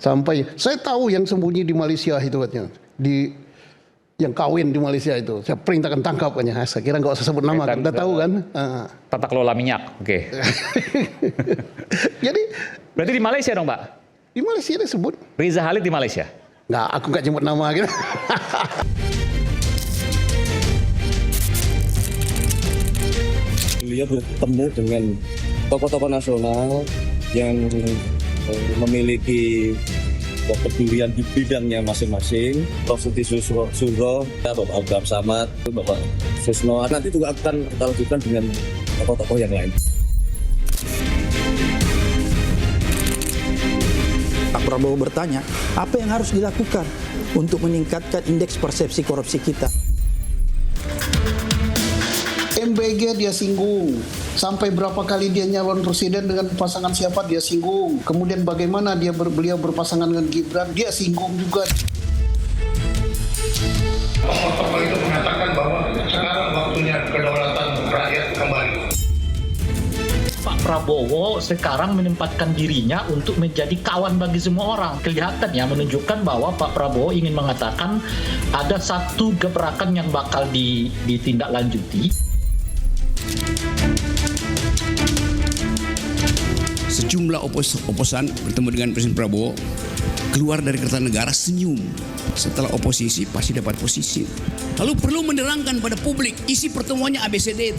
Sampai saya tahu yang sembunyi di Malaysia itu katanya, yang kawin di Malaysia itu, saya perintahkan tangkap katanya. Saya kira nggak usah sebut nama, kan udah tahu kan. Tata kelola minyak, oke. Jadi Berarti di Malaysia dong, Pak? di Malaysia disebut. Riza Khalid di Malaysia? Nggak, aku nggak nyebut nama gitu. Beliau bertemu dengan tokoh-tokoh nasional yang memiliki kepedulian di bidangnya masing-masing. Prof. Siti Suro, Bapak Abdam Samad, Bapak Susno, nanti juga akan kita lanjutkan dengan tokoh-tokoh yang lain. Pak Prabowo bertanya, apa yang harus dilakukan untuk meningkatkan indeks persepsi korupsi kita? MBG dia singgung. Sampai berapa kali dia nyalon presiden dengan pasangan siapa dia singgung. Kemudian bagaimana beliau berpasangan dengan Gibran dia singgung juga. Tokoh-tokoh itu mengatakan bahwa sekarang waktunya kedaulatan rakyat kembali. Pak Prabowo sekarang menempatkan dirinya untuk menjadi kawan bagi semua orang. Kelihatan ya, menunjukkan bahwa Pak Prabowo ingin mengatakan ada satu gebrakan yang bakal ditindaklanjuti. Sejumlah oposan bertemu dengan Presiden Prabowo, keluar dari Kertanegara senyum. Setelah oposisi pasti dapat posisi. Lalu perlu menerangkan pada publik isi pertemuannya ABCD.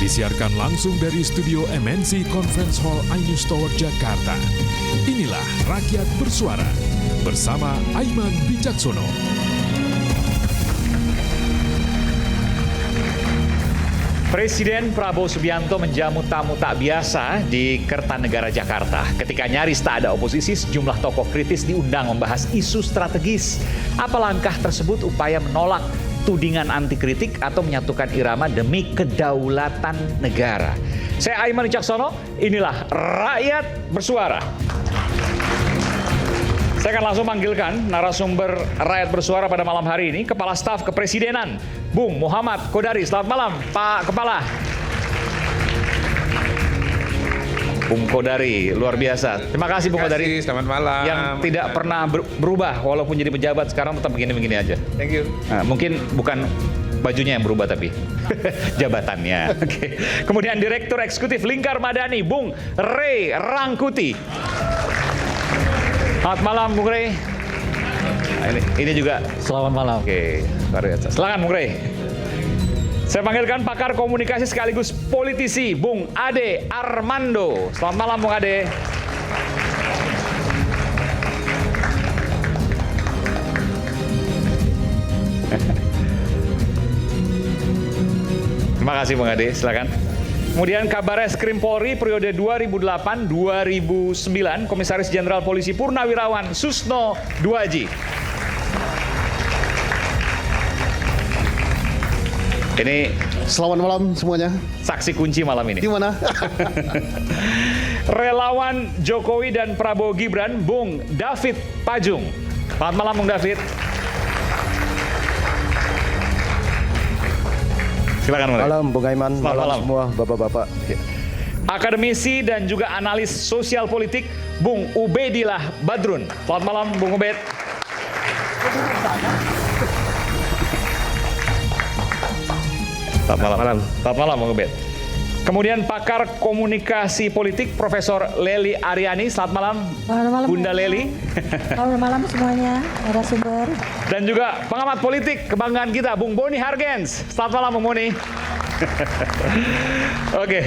Disiarkan langsung dari studio MNC Conference Hall Ainus Tower, Jakarta. Inilah Rakyat Bersuara bersama Aiman Wicaksono. Presiden Prabowo Subianto menjamu tamu tak biasa di Kertanegara, Jakarta. Ketika nyaris tak ada oposisi, sejumlah tokoh kritis diundang membahas isu strategis. Apa langkah tersebut upaya menolak tudingan anti kritik atau menyatukan irama demi kedaulatan negara. Saya Aiman Wicaksono, inilah Rakyat Bersuara. Saya akan langsung manggilkan narasumber Rakyat Bersuara pada malam hari ini, Kepala Staf Kepresidenan, Bung Muhammad Kodari. Selamat malam, Pak Kepala. Bung Kodari, luar biasa. Terima kasih Bung Kodari. Selamat malam. Yang tidak pernah berubah, walaupun jadi pejabat sekarang tetap begini-begini aja. Thank you. Nah, mungkin bukan bajunya yang berubah tapi jabatannya. Oke. Kemudian Direktur Eksekutif Lingkar Madani, Bung Ray Rangkuti. Selamat malam Bung Ray. Nah, ini juga. Selamat malam. Oke, luar biasa. Silakan Bung Ray. Saya panggilkan pakar komunikasi sekaligus politisi, Bung Ade Armando. Selamat malam, Bung Ade. Terima kasih, Bung Ade. Silakan. Kemudian Kabares Krim Polri periode 2008-2009, Komisaris Jenderal Polisi Purnawirawan Susno Duaji. Ini Selamat malam semuanya. saksi kunci malam ini. Gimana? Relawan Jokowi dan Prabowo Gibran, Bung David Pajung. Selamat malam, Bung David. Silakan, Bung. Malam, Bung Aiman. Malam semua bapak-bapak. Akademisi dan juga analis sosial politik, Bung Ubedillah Badrun. Selamat malam, Bung Ubed. Selamat malam. Selamat malam, Bung Ubed. Kemudian pakar komunikasi politik Profesor Lely Aryani. Selamat malam, malam Bunda Lely. Selamat malam semuanya, narasumber. Dan juga pengamat politik kebanggaan kita, Bung Boni Hargens. Selamat malam, Bung Boni. Oke,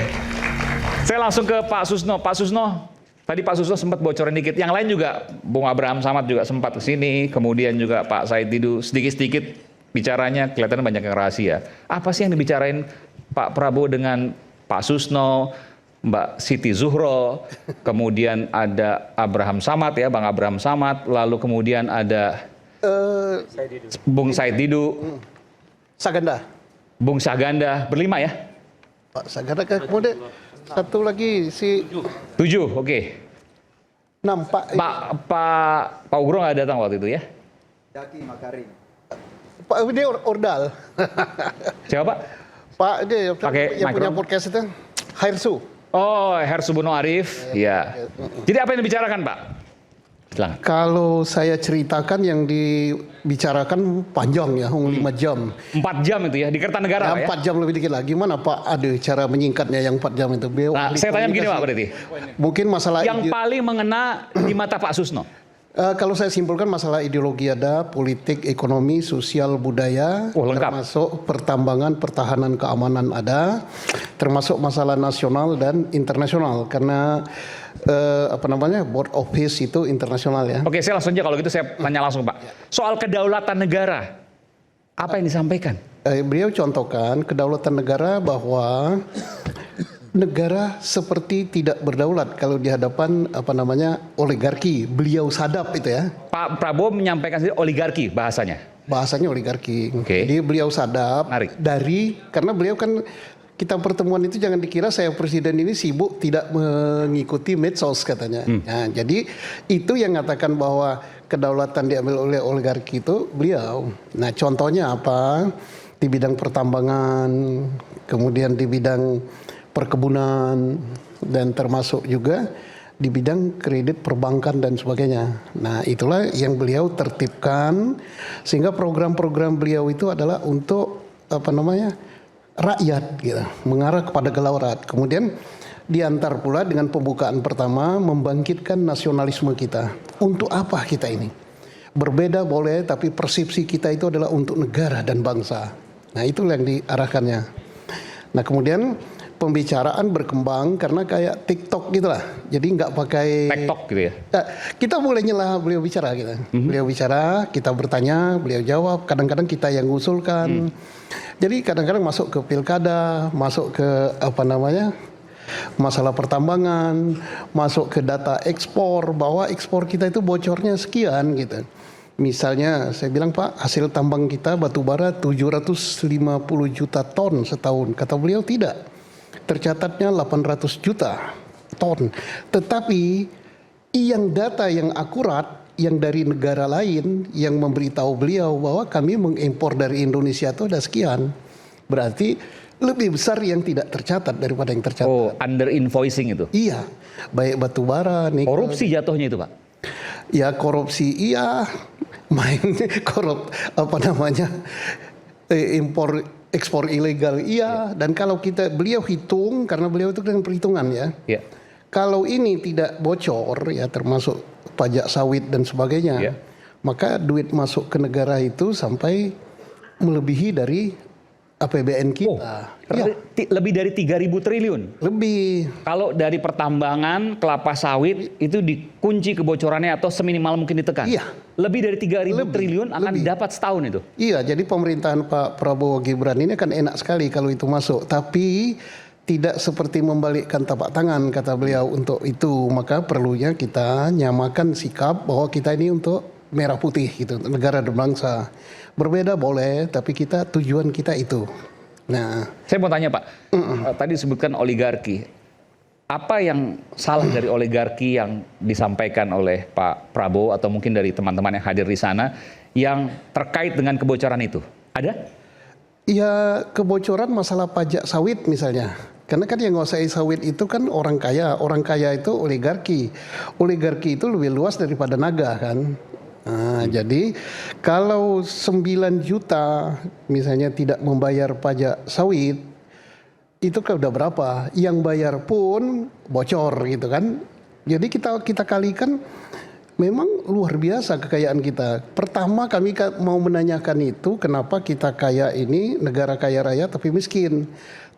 saya langsung ke Pak Susno. Pak Susno, Tadi Pak Susno sempat bocorin dikit. Yang lain juga, Bung Abraham Samad juga sempat ke sini. Kemudian juga Pak Said Didu sedikit-sedikit bicaranya kelihatan banyak yang rahasia. Apa sih yang dibicarain Pak Prabowo dengan Pak Susno, Mbak Siti Zuhro, kemudian ada Abraham Samad ya, Bang Abraham Samad, lalu kemudian ada Bung Said Didu, Saganda. Bung Saganda, berlima ya? Pak Saganda, kemudian satu lagi si 7, oke. 6 Pak. Pak Ugro nggak datang waktu itu ya? Pak dia ordal. Siapa Pak? Pak dia Pakai yang punya microphone? podcast itu Hairsu. Oh, Hersubono Arif. Iya. Jadi apa yang dibicarakan Pak? Silahkan. Kalau saya ceritakan yang dibicarakan panjang ya, 5 jam. 4 jam itu ya di Kertanegara Pak ya? 4 jam lebih dikit lagi. Mana Pak ada cara menyingkatnya yang 4 jam itu? Nah, saya tanya begini Pak berarti. Mungkin masalah Yang paling mengena di mata Pak Susno. kalau saya simpulkan masalah ideologi ada, politik, ekonomi, sosial, budaya, lengkap. termasuk pertambangan, pertahanan, keamanan ada, termasuk masalah nasional dan internasional karena board of peace itu internasional ya. Oke, saya langsung aja kalau gitu saya tanya langsung Pak. Soal kedaulatan negara, apa yang disampaikan? Beliau contohkan kedaulatan negara bahwa negara seperti tidak berdaulat kalau di hadapan oligarki. Beliau sadap itu ya. Pak Prabowo menyampaikan sendiri oligarki bahasanya. Bahasanya oligarki. Oke. Jadi beliau sadap Menarik. karena beliau kan kita pertemuan itu jangan dikira saya presiden ini sibuk tidak mengikuti medsos katanya. Nah, jadi itu yang mengatakan bahwa kedaulatan diambil oleh oligarki itu beliau. Nah, contohnya apa? Di bidang pertambangan, kemudian di bidang perkebunan dan termasuk juga di bidang kredit perbankan dan sebagainya. Nah, itulah yang beliau tertibkan sehingga program-program beliau itu adalah untuk rakyat gitu, mengarah kepada gelaurat. Kemudian diantar pula dengan pembukaan pertama membangkitkan nasionalisme kita. Untuk apa kita ini? Berbeda boleh, tapi persepsi kita itu adalah untuk negara dan bangsa. Nah, itulah yang diarahkannya. Nah, kemudian pembicaraan berkembang karena kayak TikTok gitulah. Jadi nggak pakai TikTok gitu ya. Nah, kita boleh nyela beliau bicara gitu. Beliau bicara, kita bertanya, beliau jawab. Kadang-kadang kita yang ngusulkan. Jadi kadang-kadang masuk ke pilkada, masuk ke masalah pertambangan, masuk ke data ekspor, bahwa ekspor kita itu bocornya sekian gitu. Misalnya saya bilang Pak, hasil tambang kita batu bara 750 juta ton setahun. Kata beliau tidak. Tercatatnya 800 juta ton. Tetapi yang data yang akurat yang dari negara lain yang memberitahu beliau bahwa kami mengimpor dari Indonesia itu ada sekian. Berarti lebih besar yang tidak tercatat daripada yang tercatat. Oh, under invoicing itu. Iya. Baik batu bara, nikel. Korupsi jatuhnya itu Pak. Ya korupsi iya. Main impor ekspor ilegal iya. Dan kalau beliau hitung karena beliau itu dengan perhitungan ya. Iya. Kalau ini tidak bocor ya termasuk pajak sawit dan sebagainya, maka duit masuk ke negara itu sampai melebihi dari APBN kita. Lebih dari 3.000 triliun. Lebih. Kalau dari pertambangan kelapa sawit itu dikunci kebocorannya atau seminimal mungkin ditekan. Iya. Lebih dari 3.000 triliun akan dapat setahun itu. Iya, jadi pemerintahan Pak Prabowo Gibran ini kan enak sekali kalau itu masuk. Tapi tidak seperti membalikkan tapak tangan kata beliau untuk itu. Maka perlunya kita nyamakan sikap bahwa kita ini untuk merah putih gitu, negara dan bangsa. Berbeda boleh, tapi tujuan kita itu. Nah, saya mau tanya Pak, tadi disebutkan oligarki. Apa yang salah dari oligarki yang disampaikan oleh Pak Prabowo atau mungkin dari teman-teman yang hadir di sana yang terkait dengan kebocoran itu? Ada? Ya kebocoran masalah pajak sawit misalnya. Karena kan yang menguasai sawit itu kan orang kaya itu oligarki. Oligarki itu lebih luas daripada naga kan. Nah, jadi kalau 9 juta misalnya tidak membayar pajak sawit, itu kan udah berapa? Yang bayar pun bocor gitu kan. Jadi kita kalikan memang luar biasa kekayaan kita. Pertama kami mau menanyakan itu kenapa kita kaya ini negara kaya raya tapi miskin.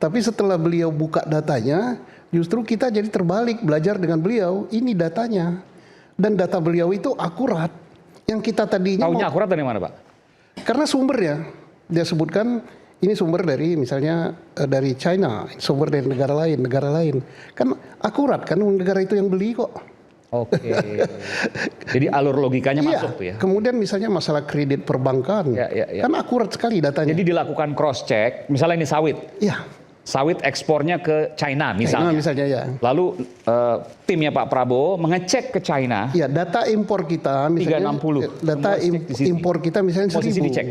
Tapi setelah beliau buka datanya, justru kita jadi terbalik belajar dengan beliau. Ini datanya. Dan data beliau itu akurat. Yang kita tadinya Tahunya akurat dari mana, Pak? karena sumbernya. Dia sebutkan ini sumber dari misalnya dari China, sumber dari negara lain. Kan akurat kan, negara itu yang beli kok. Oke. Jadi alur logikanya masuk tuh ya. Kemudian misalnya masalah kredit perbankan, kan akurat sekali datanya. Jadi dilakukan cross check, misalnya ini sawit. Iya. Sawit ekspornya ke China misalnya. Misalnya ya. Lalu timnya Pak Prabowo mengecek ke China. Ya, data impor kita misalnya 360. data impor kita misalnya 1.000. Posisi dicek.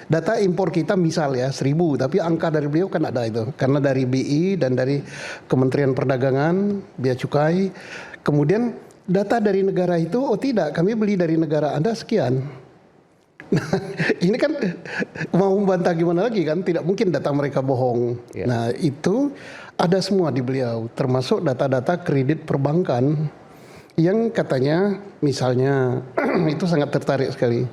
Data impor kita misal ya 1.000, tapi angka dari beliau kan ada itu. Karena dari BI dan dari Kementerian Perdagangan, Bea Cukai. Kemudian data dari negara itu, oh tidak, kami beli dari negara Anda sekian. Nah, ini kan mau membantah gimana lagi kan? Tidak mungkin data mereka bohong. Ya. Nah, itu ada semua di beliau, termasuk data-data kredit perbankan yang katanya misalnya itu sangat tertarik sekali.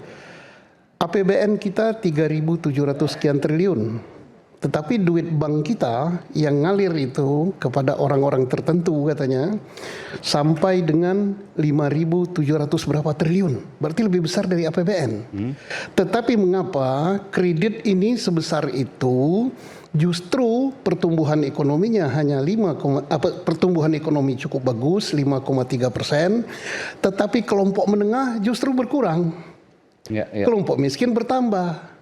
APBN kita 3.700 sekian triliun. Tetapi duit bank kita yang ngalir itu kepada orang-orang tertentu katanya sampai dengan 5.700 berapa triliun. Berarti lebih besar dari APBN. Tetapi mengapa kredit ini sebesar itu, justru pertumbuhan ekonominya hanya pertumbuhan ekonomi cukup bagus 5,3%, tetapi kelompok menengah justru berkurang. Kelompok miskin bertambah.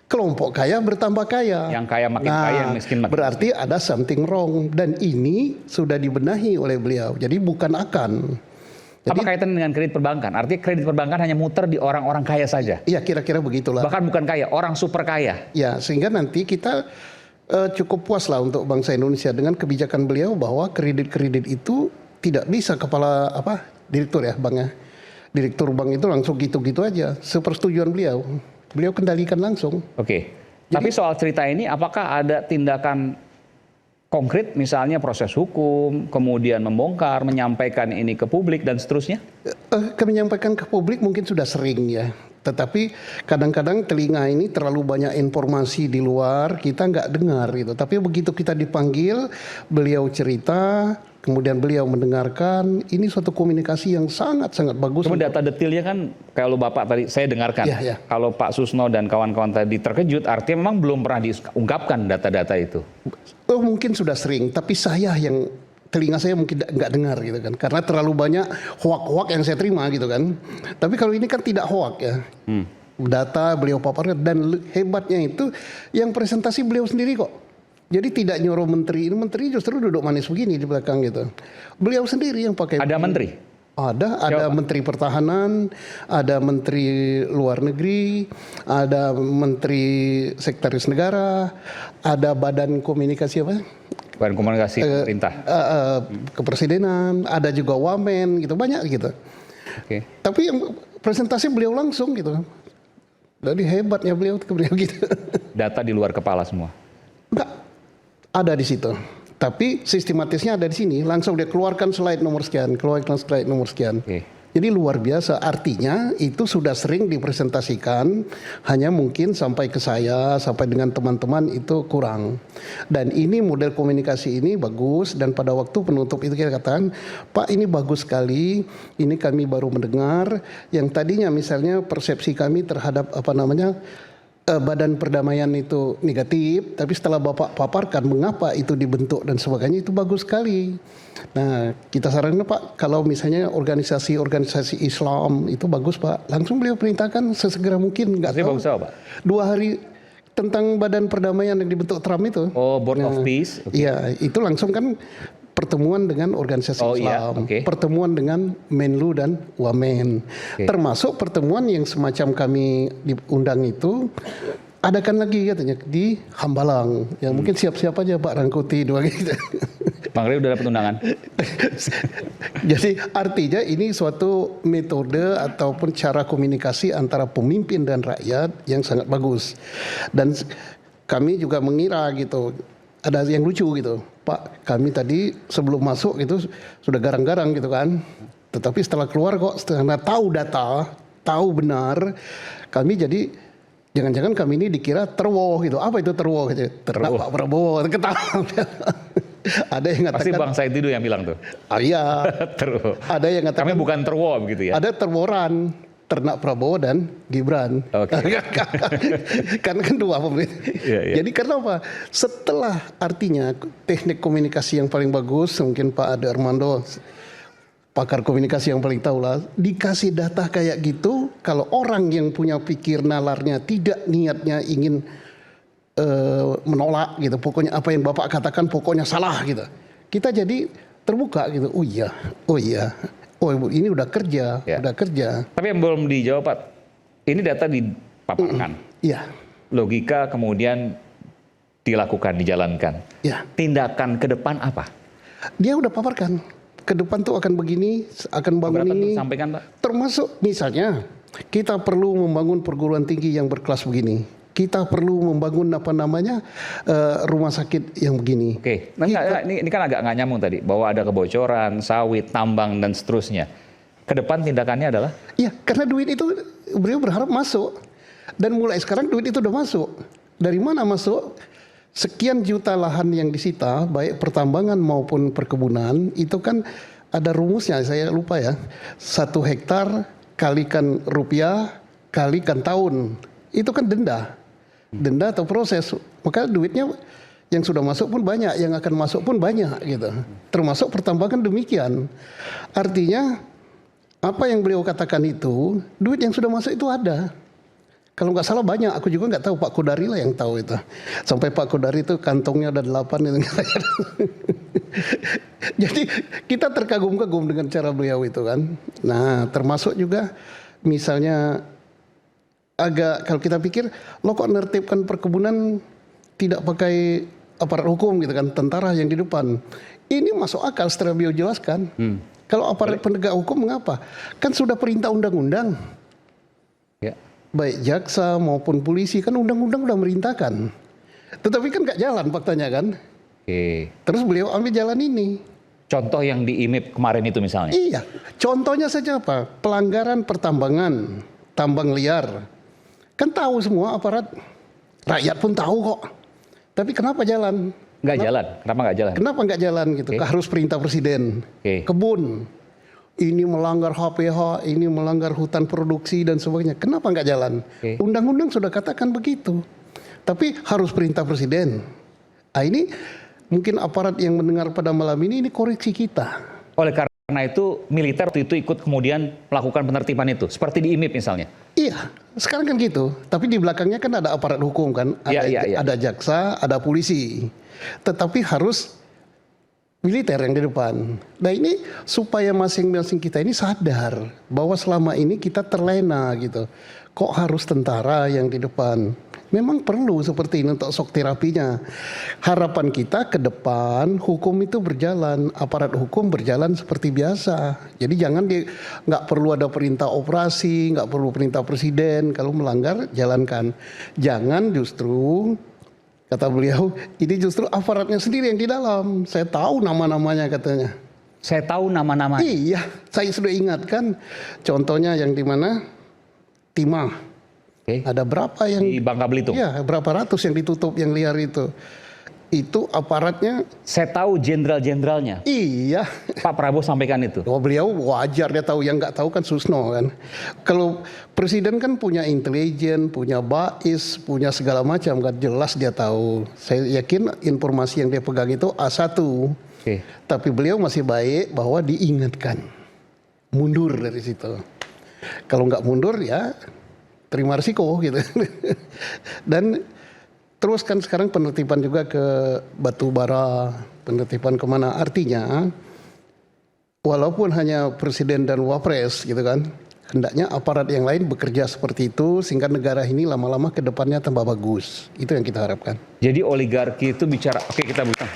Kelompok kaya bertambah kaya. Yang kaya makin kaya, yang miskin makin berarti miskin. Ada something wrong. Dan ini sudah dibenahi oleh beliau. Jadi bukan akan. Jadi, apa kaitan dengan kredit perbankan? Artinya kredit perbankan hanya muter di orang-orang kaya saja? Iya, kira-kira begitulah. Bahkan bukan kaya, orang super kaya. Ya, sehingga nanti kita cukup puas lah untuk bangsa Indonesia dengan kebijakan beliau bahwa kredit-kredit itu tidak bisa direktur ya banknya. Direktur bank itu langsung gitu-gitu aja. Sepersetujuan beliau. Beliau kendalikan langsung. Oke. Tapi soal cerita ini apakah ada tindakan konkret misalnya proses hukum, kemudian membongkar, menyampaikan ini ke publik dan seterusnya? Menyampaikan ke publik mungkin sudah sering ya. Tetapi kadang-kadang telinga ini terlalu banyak informasi di luar, kita nggak dengar gitu. Tapi begitu kita dipanggil, beliau cerita, kemudian beliau mendengarkan, ini suatu komunikasi yang sangat-sangat bagus. Cuma data detailnya kan kalau Bapak tadi saya dengarkan, Ya. Kalau Pak Susno dan kawan-kawan tadi terkejut, artinya memang belum pernah diungkapkan data-data itu. Oh mungkin sudah sering, tapi saya yang telinga saya mungkin nggak dengar gitu kan, karena terlalu banyak hoak-hoak yang saya terima gitu kan. Tapi kalau ini kan tidak hoak ya, data beliau paparkan dan hebatnya itu yang presentasi beliau sendiri kok. Jadi tidak nyuruh menteri, ini menteri justru duduk manis begini di belakang gitu. Beliau sendiri yang pakai. Ada menteri? Ada menteri pertahanan, ada menteri luar negeri, ada menteri sekretaris negara, ada badan komunikasi apa? Badan komunikasi pemerintah. Kepresidenan, ada juga wamen gitu, banyak gitu. Oke. Tapi yang presentasi beliau langsung gitu. Jadi hebatnya beliau gitu. Data di luar kepala semua. Enggak. Ada di situ. Tapi sistematisnya ada di sini. Langsung dia keluarkan slide nomor sekian, keluarkan slide nomor sekian. Oke. Jadi luar biasa. Artinya itu sudah sering dipresentasikan. Hanya mungkin sampai ke saya, sampai dengan teman-teman itu kurang. Dan ini model komunikasi ini bagus. Dan pada waktu penutup itu kita katakan, Pak ini bagus sekali. Ini kami baru mendengar. Yang tadinya misalnya persepsi kami terhadap badan perdamaian itu negatif, tapi setelah Bapak paparkan mengapa itu dibentuk dan sebagainya, itu bagus sekali. Nah, kita sarankan Pak, kalau misalnya organisasi Islam itu bagus Pak, langsung beliau perintahkan sesegera mungkin. Nggak tahu. Bagus apa Pak? 2 hari tentang badan perdamaian yang dibentuk Trump itu. Oh, Board of Peace. Iya, itu langsung kan pertemuan dengan organisasi Islam, pertemuan dengan Menlu dan Wamen, termasuk pertemuan yang semacam kami diundang itu, adakan lagi katanya di Hambalang. Ya mungkin siap-siap aja Pak Rangkuti dua gitu. Bang Ray udah dapat undangan. Jadi artinya ini suatu metode ataupun cara komunikasi antara pemimpin dan rakyat yang sangat bagus. Dan kami juga mengira gitu, ada yang lucu gitu. Pak, kami tadi sebelum masuk itu sudah garang-garang gitu kan. Tetapi setelah keluar kok, setelah tahu data, tahu benar, kami jadi Jangan-jangan kami ini dikira terwoh gitu. Apa itu terwoh gitu? Ternak Pak Prabowo, ketawa. Ada yang Pasti mengatakan Bang Said Didu yang bilang tuh. iya. Terwo. Ada yang mengatakan Kami bukan terwo begitu ya. ada terworan ternak Prabowo dan Gibran. Oke. Kan dua pemerintah. Iya. Jadi karena apa? Setelah artinya teknik komunikasi yang paling bagus, mungkin Pak Ade Armando pakar komunikasi yang paling tahu lah, dikasih data kayak gitu, kalau orang yang punya pikir nalarnya tidak niatnya ingin menolak gitu, pokoknya apa yang Bapak katakan pokoknya salah gitu, kita jadi terbuka gitu. Oh iya, oh ini udah kerja, Ya. udah kerja. Tapi yang belum dijawab Pak, ini data dipaparkan. Iya, Logika kemudian dilakukan, dijalankan. iya. Tindakan ke depan apa? Dia udah paparkan. Ke depan tuh akan begini, akan bangun Keberatan ini. tuh sampaikan Pak. Termasuk misalnya kita perlu membangun perguruan tinggi yang berkelas begini. Kita perlu membangun rumah sakit yang begini. Oke, nah, ini kan agak nggak nyambung tadi bahwa ada kebocoran, sawit, tambang dan seterusnya. Ke depan tindakannya adalah? Iya, karena duit itu beliau berharap masuk. Dan mulai sekarang duit itu udah masuk. Dari mana masuk? Sekian juta lahan yang disita, baik pertambangan maupun perkebunan, itu kan ada rumusnya, saya lupa ya. 1 hektar kalikan rupiah, kalikan tahun. Itu kan denda. Denda atau proses. Maka duitnya yang sudah masuk pun banyak, yang akan masuk pun banyak gitu. Termasuk pertambangan demikian. Artinya apa yang beliau katakan itu, duit yang sudah masuk itu ada. Kalau nggak salah banyak, aku juga nggak tahu, Pak Kodari lah yang tahu itu. Sampai Pak Kodari itu kantongnya ada 8 itu. Jadi kita terkagum-kagum dengan cara beliau itu kan. Nah termasuk juga misalnya agak kalau kita pikir, lo kok nertibkan perkebunan tidak pakai aparat hukum gitu kan, tentara yang di depan. Ini masuk akal setelah beliau jelaskan. Kalau aparat penegak hukum mengapa? Kan sudah perintah undang-undang. Ya. Baik jaksa maupun polisi kan undang-undang udah merintahkan. Tetapi kan nggak jalan faktanya kan. Oke. Terus beliau ambil jalan ini. Contoh yang di IMIP kemarin itu misalnya. Iya. Contohnya saja apa? Pelanggaran pertambangan, tambang liar. Kan tahu semua aparat. Rakyat pun tahu kok. Tapi kenapa jalan? Nggak jalan. Kenapa nggak jalan? Kenapa nggak jalan gitu? Oke. Harus perintah presiden. Oke. Kebun. Ini melanggar HPH, ini melanggar hutan produksi dan sebagainya. Kenapa nggak jalan? Oke. Undang-undang sudah katakan begitu. Tapi harus perintah presiden. Nah ini mungkin aparat yang mendengar pada malam ini koreksi kita. Oleh karena itu militer waktu itu ikut kemudian melakukan penertiban itu. Seperti di IMIP misalnya. Iya, sekarang kan gitu. Tapi di belakangnya kan ada aparat hukum kan. Iya. Ada jaksa, ada polisi. Tetapi harus militer yang di depan. Nah ini supaya masing-masing kita ini sadar bahwa selama ini kita terlena gitu. Kok harus tentara yang di depan? Memang perlu seperti ini untuk shock terapinya. Harapan kita ke depan hukum itu berjalan, aparat hukum berjalan seperti biasa. Jadi jangan nggak perlu ada perintah operasi, nggak perlu perintah presiden. Kalau melanggar jalankan. Jangan justru kata beliau, ini justru aparatnya sendiri yang di dalam. Saya tahu nama-namanya katanya. Saya tahu nama-nama. Iya, saya sudah ingatkan. Contohnya yang di mana? Timah. Oke. Ada berapa yang Di Bangka Belitung. Iya, berapa ratus yang ditutup yang liar itu. Itu aparatnya. Saya tahu jenderal-jenderalnya. Iya. Pak Prabowo sampaikan itu. Oh, beliau wajar dia tahu, yang nggak tahu kan Susno kan. Kalau presiden kan punya intelijen, punya BAIS, punya segala macam kan, jelas dia tahu. Saya yakin informasi yang dia pegang itu A1. Oke. Tapi beliau masih baik bahwa diingatkan. Mundur dari situ. Kalau nggak mundur ya terima risiko gitu. Dan terus kan sekarang penertiban juga ke batu bara, penertiban kemana. Artinya walaupun hanya presiden dan wapres gitu kan, hendaknya aparat yang lain bekerja seperti itu sehingga negara ini lama-lama ke depannya tambah bagus. Itu yang kita harapkan. Jadi oligarki itu bicara, oke kita buka.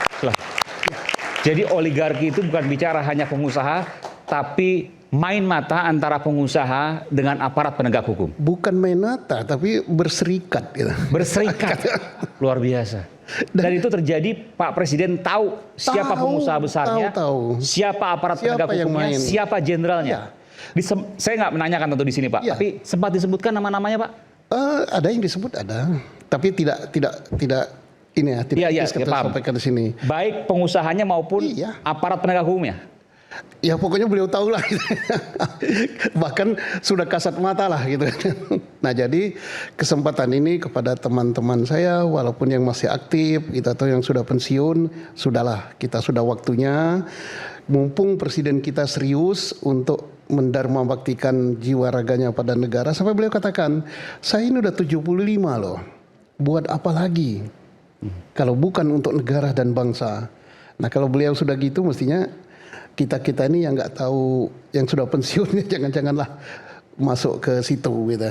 Jadi oligarki itu bukan bicara hanya pengusaha, tapi main mata antara pengusaha dengan aparat penegak hukum. Bukan main mata, tapi berserikat gitu. Berserikat. Luar biasa. Dan itu terjadi, Pak Presiden tahu siapa pengusaha besarnya, tahu. siapa aparat penegak Siapa yang hukumnya, main. siapa jenderalnya. Ya. Saya nggak menanyakan tentu di sini Pak, Ya. tapi sempat disebutkan nama-namanya Pak? Ada yang disebut ada, tapi tidak ini ya, tidak Iya, kita paham. sampaikan di sini. Baik pengusahanya maupun Iya. aparat penegak hukumnya. Ya pokoknya beliau tahu lah, gitu. Bahkan sudah kasat mata lah gitu. Nah jadi kesempatan ini kepada teman-teman saya, walaupun yang masih aktif gitu atau yang sudah pensiun, sudahlah kita sudah waktunya. Mumpung presiden kita serius untuk mendharma baktikan jiwa raganya pada negara, sampai beliau katakan, saya ini udah 75 loh, buat apa lagi kalau bukan untuk negara dan bangsa. Nah kalau beliau sudah gitu, mestinya kita ini yang nggak tahu, yang sudah pensiunnya jangan-janganlah masuk ke situ gitu.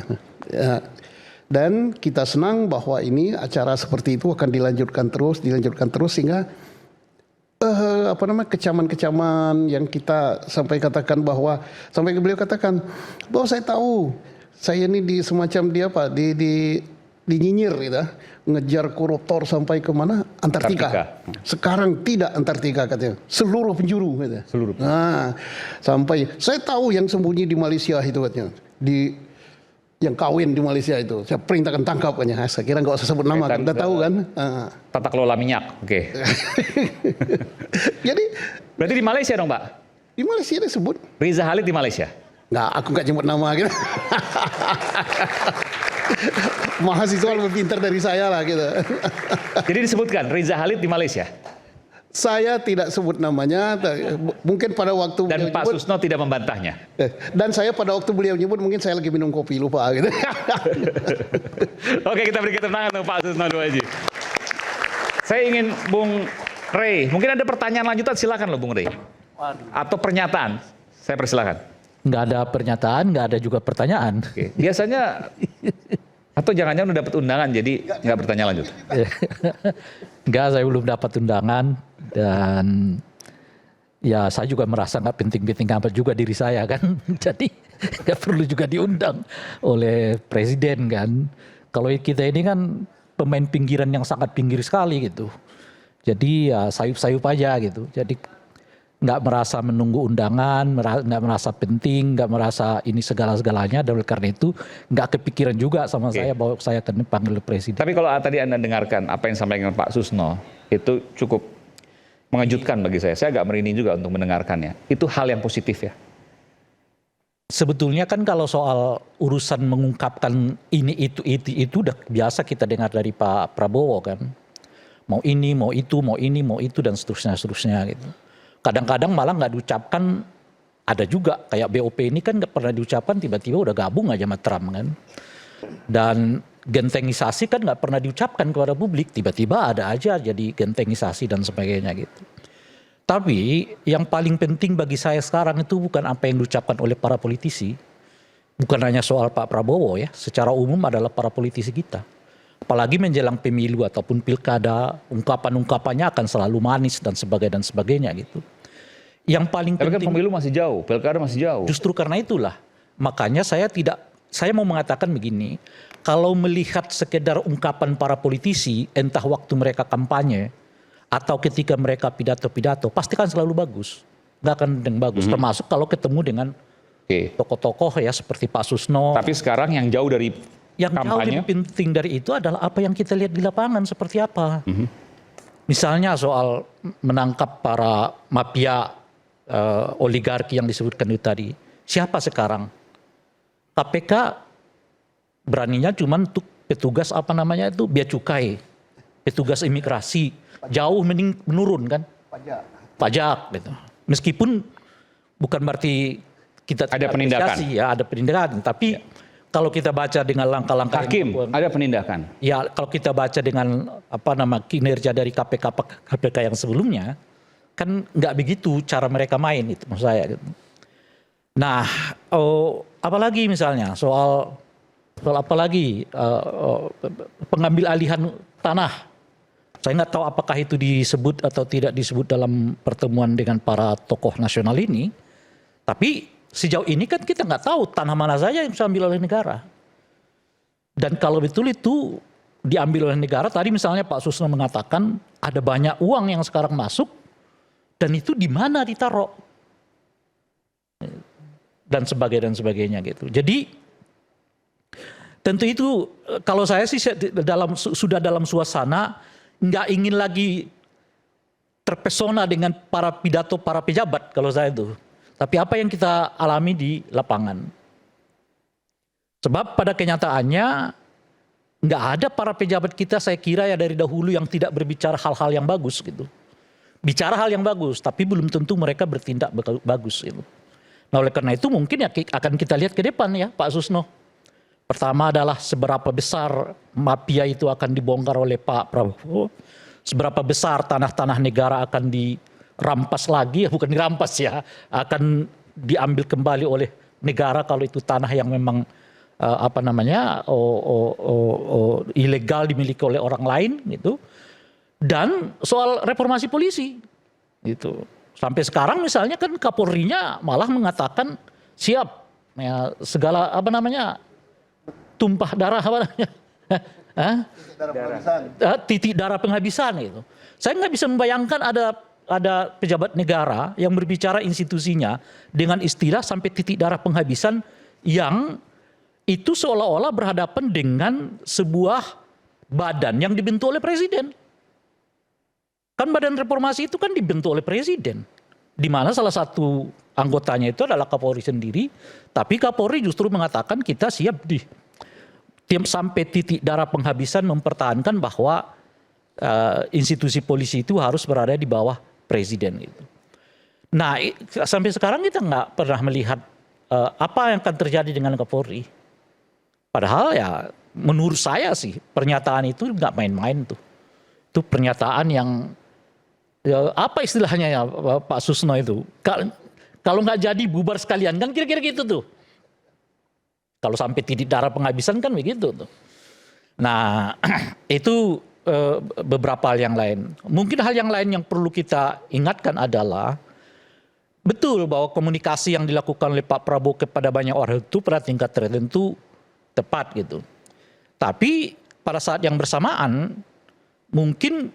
Ya. Dan kita senang bahwa ini acara seperti itu akan dilanjutkan terus sehingga kecaman-kecaman yang kita sampai katakan bahwa sampai beliau katakan bahwa saya tahu saya ini di semacam dinyinyir gitu, ngejar koruptor sampai ke mana? Antartika. Sekarang tidak Antartika katanya, seluruh penjuru gitu. Nah, sampai saya tahu yang sembunyi di Malaysia itu katanya, yang kawin di Malaysia itu, saya perintahkan tangkap katanya. Saya kira nggak usah sebut nama, kan udah tahu kan. Tata kelola minyak, oke. Jadi Berarti di Malaysia dong, Pak? di Malaysia disebut. Riza Khalid di Malaysia? Nggak, aku nggak nyebut nama gitu. Mahasiswa lebih pintar dari saya lah gitu. Jadi disebutkan Riza Khalid di Malaysia? Saya tidak sebut namanya, mungkin pada waktu Dan beliau Pak nyebut, Susno tidak membantahnya? dan saya pada waktu beliau nyebut mungkin saya lagi minum kopi, lupa gitu. Oke, kita beri tepuk tangan untuk Pak Susno dulu aja. Saya ingin Bung Rey, mungkin ada pertanyaan lanjutan, silakan loh Bung Rey. Atau pernyataan, saya persilakan. Nggak ada pernyataan, nggak ada juga pertanyaan. Oke. Biasanya, atau jangan-jangan udah dapat undangan jadi nggak bertanya lanjut? Nggak, saya belum dapat undangan dan ya saya juga merasa nggak penting-penting amat juga diri saya kan. Jadi nggak perlu juga diundang oleh presiden kan. Kalau kita ini kan pemain pinggiran yang sangat pinggir sekali gitu. Jadi ya sayup-sayup aja gitu. Jadi nggak merasa menunggu undangan, nggak merasa penting, nggak merasa ini segala-segalanya. Dan oleh karena itu nggak kepikiran juga sama saya bahwa saya akan dipanggil presiden. Tapi kalau tadi Anda dengarkan apa yang disampaikan Pak Susno, itu cukup mengejutkan bagi saya. Saya agak merinding juga untuk mendengarkannya. Itu hal yang positif ya? Sebetulnya kan kalau soal urusan mengungkapkan ini itu udah biasa kita dengar dari Pak Prabowo kan. Mau ini, mau itu, mau ini, mau itu dan seterusnya gitu. Kadang-kadang malah nggak diucapkan, ada juga kayak BOP ini kan nggak pernah diucapkan, tiba-tiba udah gabung aja sama Trump kan. Dan gentengisasi kan nggak pernah diucapkan kepada publik, tiba-tiba ada aja jadi gentengisasi dan sebagainya gitu. Tapi yang paling penting bagi saya sekarang itu bukan apa yang diucapkan oleh para politisi, bukan hanya soal Pak Prabowo ya, secara umum adalah para politisi kita. Apalagi menjelang pemilu ataupun pilkada, ungkapan-ungkapannya akan selalu manis dan sebagainya gitu. Yang paling Tapi penting, kan pemilu masih jauh, pilkada masih jauh. justru karena itulah, makanya saya mau mengatakan begini, kalau melihat sekedar ungkapan para politisi, entah waktu mereka kampanye, atau ketika mereka pidato-pidato, pasti kan selalu bagus. Nggak akan yang bagus, termasuk kalau ketemu dengan tokoh-tokoh ya seperti Pak Susno. Tapi sekarang yang jauh dari Yang kampanye, jauh lebih penting dari itu adalah apa yang kita lihat di lapangan seperti apa. Misalnya soal menangkap para mafia oligarki yang disebutkan itu tadi. Siapa sekarang? KPK beraninya cuma untuk petugas bea cukai, petugas imigrasi, jauh menurun kan? Pajak gitu. Meskipun bukan berarti kita ada penindakan. Ya, ada penindakan, tapi kalau kita baca dengan langkah-langkah hakim ada penindakan. Ya, kalau kita baca dengan kinerja dari KPK yang sebelumnya, kan nggak begitu cara mereka main itu maksud saya. Nah, apalagi misalnya soal apalagi pengambil alihan tanah. Saya nggak tahu apakah itu disebut atau tidak disebut dalam pertemuan dengan para tokoh nasional ini, tapi sejauh ini kan kita nggak tahu tanah mana saja yang bisa diambil oleh negara. Dan kalau betul itu diambil oleh negara, tadi misalnya Pak Susno mengatakan ada banyak uang yang sekarang masuk dan itu di mana ditaruh dan sebagainya gitu. Jadi tentu itu kalau saya sih sudah dalam suasana nggak ingin lagi terpesona dengan para pidato para pejabat kalau saya itu. Tapi apa yang kita alami di lapangan. Sebab pada kenyataannya nggak ada para pejabat kita saya kira ya dari dahulu yang tidak berbicara hal-hal yang bagus gitu. Bicara hal yang bagus, tapi belum tentu mereka bertindak bagus gitu. Nah oleh karena itu mungkin ya akan kita lihat ke depan ya Pak Susno. Pertama adalah seberapa besar mafia itu akan dibongkar oleh Pak Prabowo. Seberapa besar tanah-tanah negara akan dirampas lagi, bukan dirampas ya, akan diambil kembali oleh negara kalau itu tanah yang memang ilegal dimiliki oleh orang lain gitu. Dan soal reformasi polisi gitu. Sampai sekarang misalnya kan Kapolrinya malah mengatakan siap ya, segala tumpah darah titik darah penghabisan gitu. Saya nggak bisa membayangkan ada pejabat negara yang berbicara institusinya dengan istilah sampai titik darah penghabisan yang itu seolah-olah berhadapan dengan sebuah badan yang dibentuk oleh presiden. Kan badan reformasi itu kan dibentuk oleh presiden. Di mana salah satu anggotanya itu adalah Kapolri sendiri. Tapi Kapolri justru mengatakan kita siap sampai titik darah penghabisan mempertahankan bahwa institusi polisi itu harus berada di bawah presiden. Gitu. Nah sampai sekarang kita nggak pernah melihat apa yang akan terjadi dengan Kapolri. Padahal ya menurut saya sih pernyataan itu nggak main-main tuh. Itu pernyataan yang ya, apa istilahnya ya Pak Susno itu. Kalau nggak jadi bubar sekalian kan kira-kira gitu tuh. Kalau sampai titik darah penghabisan kan begitu tuh. Nah itu beberapa hal yang lain. Mungkin hal yang lain yang perlu kita ingatkan adalah betul bahwa komunikasi yang dilakukan oleh Pak Prabowo kepada banyak orang itu pada tingkat tertentu tepat gitu. Tapi pada saat yang bersamaan mungkin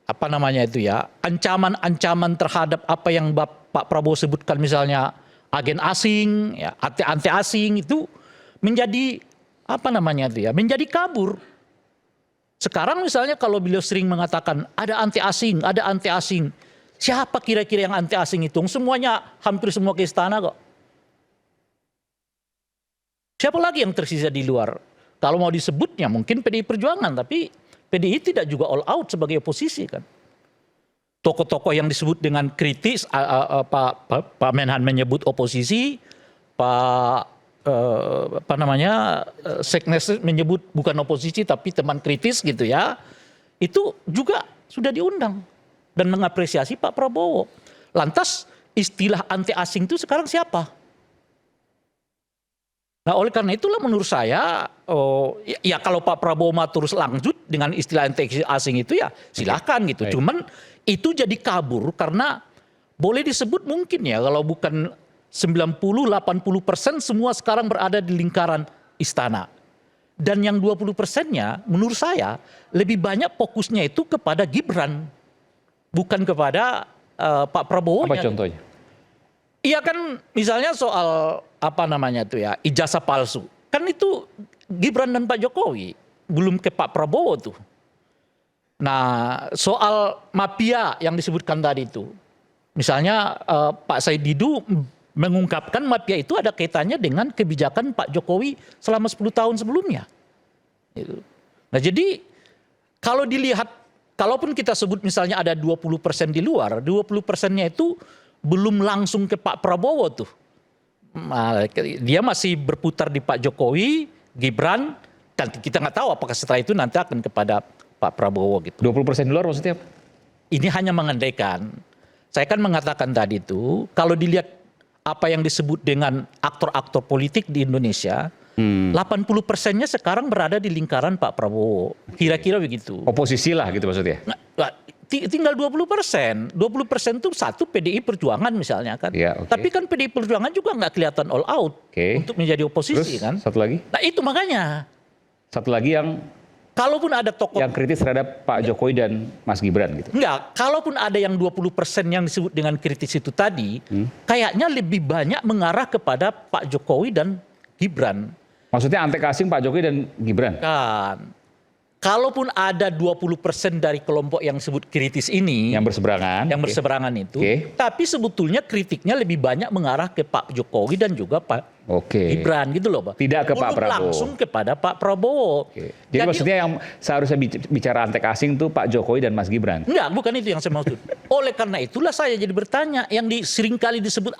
ancaman-ancaman terhadap apa yang Pak Prabowo sebutkan misalnya agen asing, ya, anti asing itu menjadi menjadi kabur. Sekarang misalnya kalau beliau sering mengatakan ada anti asing. Siapa kira-kira yang anti asing itu? Semuanya hampir semua ke istana kok. Siapa lagi yang tersisa di luar? Kalau mau disebutnya mungkin PDI Perjuangan, tapi PDI tidak juga all out sebagai oposisi kan. Tokoh-tokoh yang disebut dengan kritis, Pak Menhan menyebut oposisi, Seknes menyebut bukan oposisi tapi teman kritis gitu ya. Itu juga sudah diundang dan mengapresiasi Pak Prabowo. Lantas istilah anti asing itu sekarang siapa? Nah oleh karena itulah menurut saya, ya kalau Pak Prabowo mau terus lanjut dengan istilah anti asing itu ya silakan gitu. Cuman itu jadi kabur karena boleh disebut mungkin ya kalau bukan 90-80% semua sekarang berada di lingkaran istana. Dan yang 20%-nya menurut saya lebih banyak fokusnya itu kepada Gibran. Bukan kepada Pak Prabowo. Apa contohnya? Iya kan misalnya soal ijazah palsu. Kan itu Gibran dan Pak Jokowi. Belum ke Pak Prabowo tuh. Nah soal mafia yang disebutkan tadi itu. Misalnya Pak Said Didu mengungkapkan mafia itu ada kaitannya dengan kebijakan Pak Jokowi selama 10 tahun sebelumnya. Nah jadi kalau dilihat, kalaupun kita sebut misalnya ada 20% di luar, 20%-nya itu belum langsung ke Pak Prabowo tuh. Nah, dia masih berputar di Pak Jokowi, Gibran, dan kita nggak tahu apakah setelah itu nanti akan kepada Pak Prabowo gitu. 20% di luar maksudnya apa? Ini hanya mengandaikan. Saya kan mengatakan tadi itu, kalau dilihat apa yang disebut dengan aktor-aktor politik di Indonesia, 80%-nya sekarang berada di lingkaran Pak Prabowo. Kira-kira begitu. Oposisi lah gitu maksudnya? Nah, tinggal 20%. 20% itu satu PDI Perjuangan misalnya kan. Ya, okay. Tapi kan PDI Perjuangan juga nggak kelihatan all out untuk menjadi oposisi. Terus, kan. Satu lagi? Nah itu makanya. Satu lagi yang kalaupun ada tokoh yang kritis terhadap Pak Jokowi dan Mas Gibran gitu. Enggak, kalaupun ada yang 20% yang disebut dengan kritis itu tadi, kayaknya lebih banyak mengarah kepada Pak Jokowi dan Gibran. Maksudnya ante casing Pak Jokowi dan Gibran? Kan. Kalaupun ada 20% dari kelompok yang sebut kritis ini, Yang berseberangan? yang Oke. berseberangan itu, Oke. tapi sebetulnya kritiknya lebih banyak mengarah ke Pak Jokowi dan juga Pak Oke. Gibran gitu loh, Pak. Tidak ke Pak Belum Prabowo. langsung kepada Pak Prabowo. Oke. Jadi maksudnya yang seharusnya bicara ante casing tuh Pak Jokowi dan Mas Gibran? Enggak, bukan itu yang saya maksud. Oleh karena itulah saya jadi bertanya, yang seringkali disebut